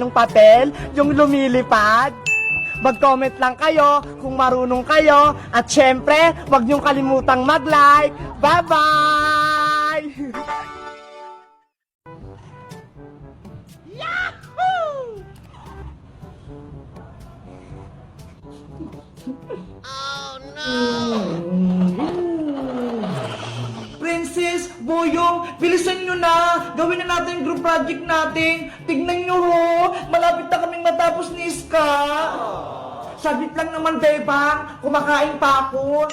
ng papel, yung lumilipad. Mag-comment lang kayo kung marunong kayo. At syempre, huwag niyong kalimutang mag-like. Bye-bye! Yahoo! Princess, Boyong, bilisan nyo na! Gawin na natin yung group project natin! Tignan nyo ho! Malapit na kaming matapos ni Iska! Sabit lang naman, Bebang! Kumakain pa ako!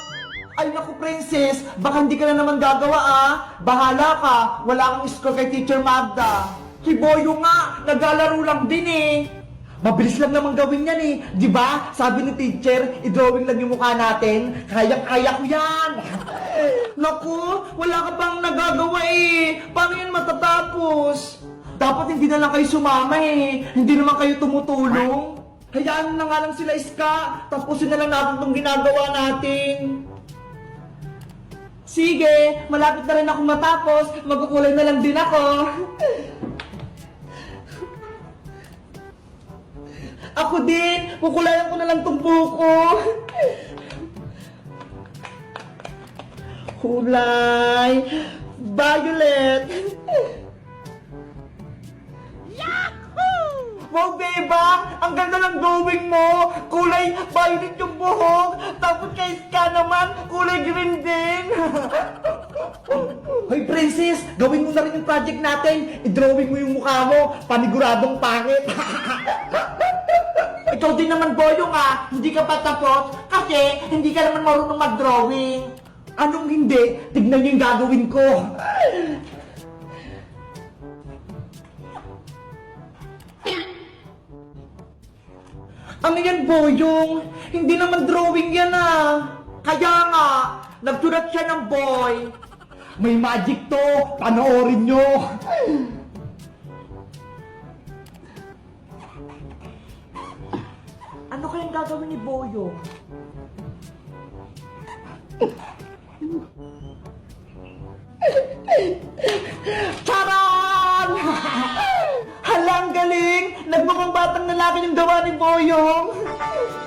Ay naku, Princess! Baka hindi ka na naman gagawa, ah! Bahala ka! Wala kang score kay Teacher Magda! Si Boyong nga! Naglalaro lang din eh! Mabilis lang naman gawin yan eh! Di ba? Sabi ni teacher, i-drawing lang yung mukha natin. Kaya-kaya ko yan! Naku, wala ka pang nagagawa eh! Paano yan matatapos? Dapat hindi na lang kayo sumama eh! Hindi naman kayo tumutulong! Hayaan na nga lang sila, Iska! Tapusin na lang natin itong ginagawa natin! Sige, malapit na rin ako matapos. Magkukulay na lang din ako. Ako din! Kukulayan ko na lang itong buko! Kulay! Violet! Yahoo! Wow, Bebang! Ang ganda ng drawing mo! Kulay violet yung buhok! Tapos kay Iska naman, kulay green din! Hoy, Princess! Gawin mo na rin yung project natin! I-drawing mo yung mukha mo! Paniguradong pangit! Ikaw din naman, Boyong ah! Hindi ka pa tapos kasi hindi ka naman marunong mag-drawing! Anong hindi? Tignan niyo yung gagawin ko! Ano yan, Boyong? Hindi naman drawing yan ah! Kaya nga, nagsulat siya ng boy! May magic to! Panoorin nyo! Ano kayang gagawin ni Boyong? Charan! Halang galing! Nagmukhang batang lalaki yung gawa ni Boyong!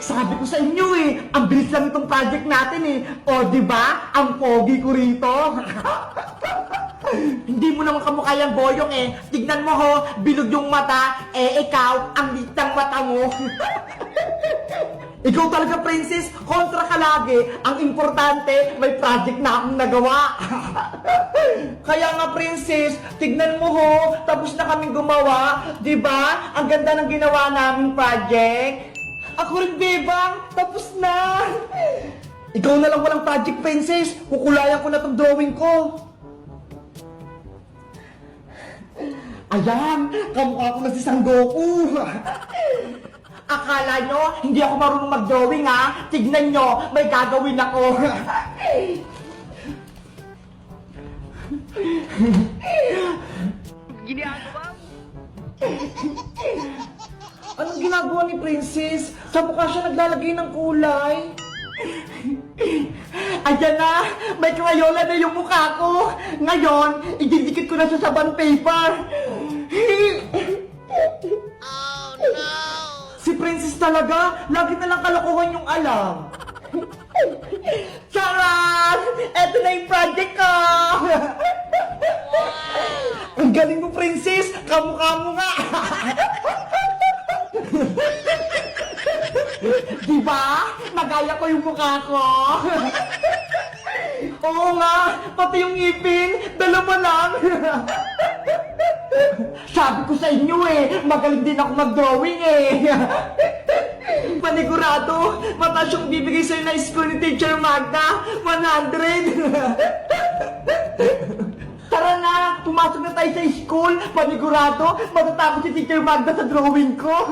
Sabi ko sa inyo eh, ang bilis lang itong project natin eh. O diba, ang pogi ko rito. Hindi mo naman kamukha yung Boyong eh. Tignan mo ho, bilog yung mata, eh ikaw, ang litang mata mo. Ikaw talaga, Princess, kontra ka lagi. Ang importante, may project na akong nagawa. Kaya nga, Princess, tignan mo ho, tapos na kaming gumawa. Diba? Ang ganda ng ginawa naming project. Ako rin, Bebang, tapos na. Ikaw na lang walang project, Princess. Kukulayan ko na tong drawing ko. Ayan, kamukha ko na si Sangoku. Akala nyo, hindi ako marunong mag-drawing ha? Tignan nyo, may gagawin ako. Ginagawa mo? Anong ginagawa ni Princess? Sa mukha siya naglalagay ng kulay. Ayan na! May krayola na yung mukha ko! Ngayon, ididikit ko na siya sa bond paper! Oh no! Si Princess talaga, lagi na lang kalokohan yung alam! Charan! Eto na yung project ko! Ang galing mo, Princess! Kamukha mo nga! Diba? Nagaya ko yung mukha ko! Oo nga! Pati yung ngipin! Dalawa lang! Sabi ko sa inyo eh! Magaling din ako mag-drawing eh! Panigurado! Mataas yung bibigay sa'yo na score ni Teacher Magda! 100! Tara na! Pumasok na tayo sa school! Panigurado! Matatakot si Teacher Magda sa drawing ko!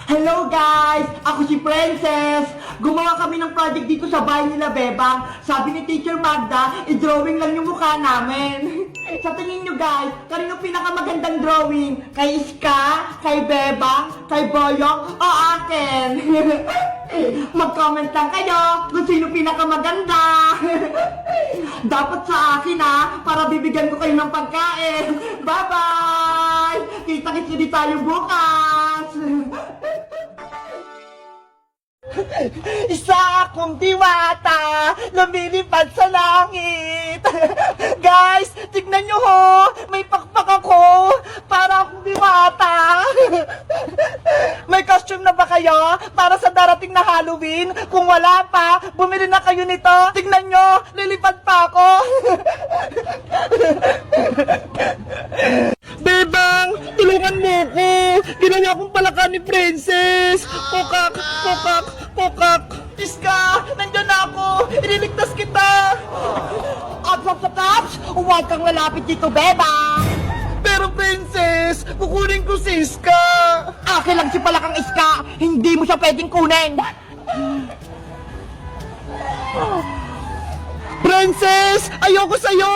Hello guys! Ako si Princess! Gumawa kami ng project dito sa bahay nila, Bebang. Sabi ni Teacher Magda, i-drawing lang yung mukha namin. Sa tingin nyo guys, kanino pinakamagandang drawing? Kay Iska? Kay Bebang? Kay Boyong? O akin? Mag-comment lang kayo kung sino pinakamaganda. Dapat sa akin para bibigyan ko kayo ng pagkain. Bye-bye! Kita-kits ulit tayo bukas! Isa akong diwata, lumilipad sa langit. Guys, tignan nyo ho, may pakpak ako, para akong diwata. May costume na ba kayo para sa darating na Halloween? Kung wala pa, bumili na kayo nito. Tignan nyo, lilipad pa ako. Bebang, tulungan mo ko. Ginaya akong palaka ni Princess. Kokak, kokak, kokak. Iska, nandyan na ako. Ililigtas kita. Ops. Huwag kang lalapit dito, Bebang. Pero Princess, kukunin ko si Iska. Akin lang si palakang Iska. Hindi mo siya pwedeng kunin. Princess, ayoko sa'yo.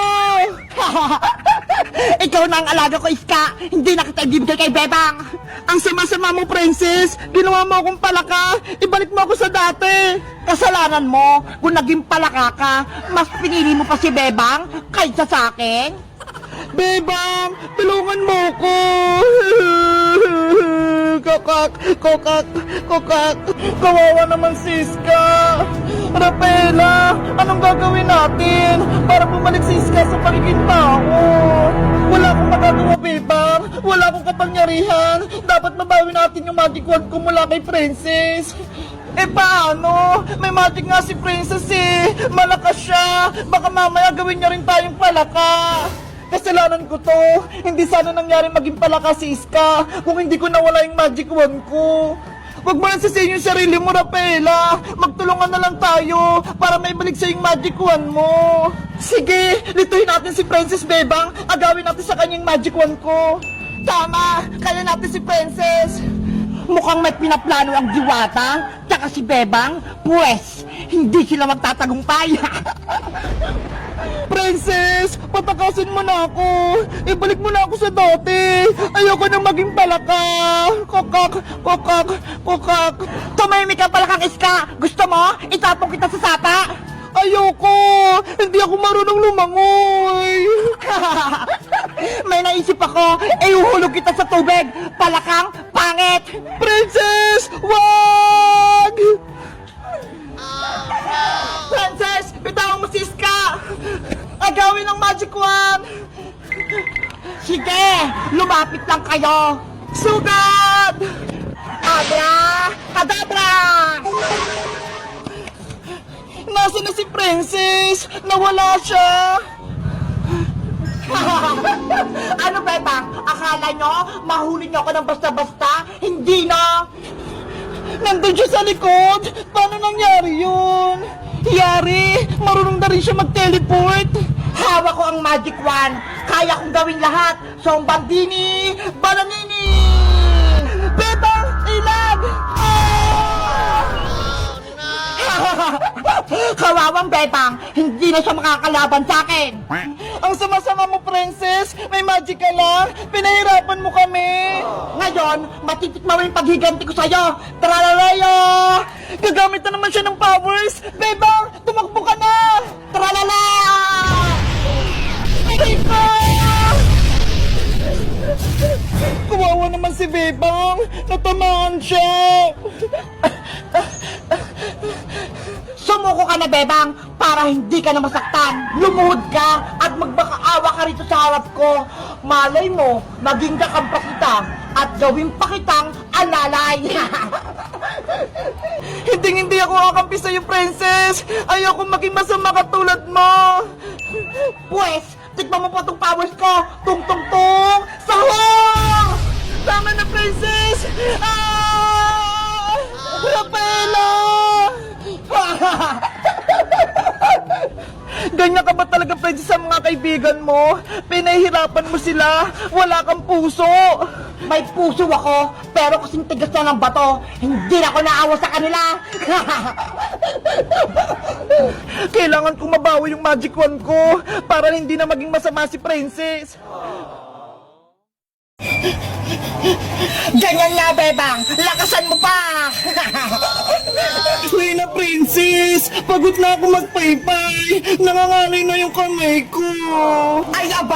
Ikaw na ang alaga ko, Iska. Hindi na kita ibibigay kay Bebang. Ang sama-sama mo, Princess. Ginawa mo akong palaka. Ibalik mo ako sa dati. Kasalanan mo. Kung naging palaka ka, mas pinili mo pa si Bebang kaysa sa akin. Bebang, tulungan mo ko. Kokak. Kawawa naman si Iska. Rapela, anong gagawin natin para bumalik si Iska sa pagiging tao? Wala akong magagawa, Bebang. Wala akong kapangyarihan. Dapat mabawi natin yung magic wand ko mula kay Princess. Eh paano? May magic nga si Princess eh. Malakas siya. Baka mamaya gawin niya rin tayong palaka. Kasalanan ko to. Hindi sana nangyari maging palaka si Iska kung hindi ko nawala yung magic wand ko. Huwag mo lang sisihin yung sarili mo, Rapela. Magtulungan na lang tayo para may balik sa yung magic wand mo. Sige, lituhin natin si Princess, Bebang. Agawin natin sa kanyang magic wand ko. Tama, kaya natin si Princess. Mukhang may pinaplano ang Diwata, tsaka si Bebang. Pwes, hindi sila magtatagumpay. Princess, patakasin mo na ako. Ibalik mo na ako sa dati. Ayoko na maging palaka. Kokak. Tumahimik ka, palakang Iska. Gusto mo? Itapong kita sa sapa. Ayoko. Hindi ako marunong lumangoy. May naisip ako. Iuhulog kita sa tubig. Palakang pangit. Princess, wag! Princess, bitawan mo si Iska! Agawin ang magic wand! Sige, lumapit lang kayo! Sugad! Abra! Kadabra! Nasaan na si Princess? Nawala siya! Ano, Bebang? Akala nyo, mahuli nyo ako ng basta-basta? Hindi na! Nandun siya sa likod! Paano nangyari yun? Yari, marunong na rin siya mag-teleport! Hawak ko ang magic wand! Kaya kong gawin lahat! Sombandini! Balanini! Bebang! Ilag! Kawawang Bebang! Hindi na siya makakalaban sa akin! Ang sama-sama mo, Princess! May magic ka lang! Pinahirapan mo kami! Ngayon, matitikma mo yung paghiganti ko sa'yo! Tralalayo! Gagamit na naman siya ng powers! Bebang! Tumakbo ka na! Tralala! Bebang! Kawawa naman si Bebang! Natamaan siya! Sumuko ka na, Bebang, para hindi ka na masaktan. Lumuhod ka at magbakaawa ka rito sa harap ko. Malay mo, maging kakampa kita at gawin pa kitang alalay. Hindi ako kakampi sa'yo, Princess. Ayoko maging masama katulad mo. Pwes, tikman mo po itong powers ko. Tung-tung-tung! Sahur! Tama na, Princess! Rapela! Ganyan ka ba talaga, Princess, sa mga kaibigan mo? Pinahihirapan mo sila, wala kang puso. May puso ako, pero kasing tigas na ng bato, hindi na ako naawa sa kanila. Kailangan kong mabawi yung magic wand ko para hindi na maging masama si Princess. Ganyan nga, Bebang! Lakasan mo pa! Uy na, Princess! Pagod na ako magpaypay! Nangangalay na yung kamay ko! Ay, aba!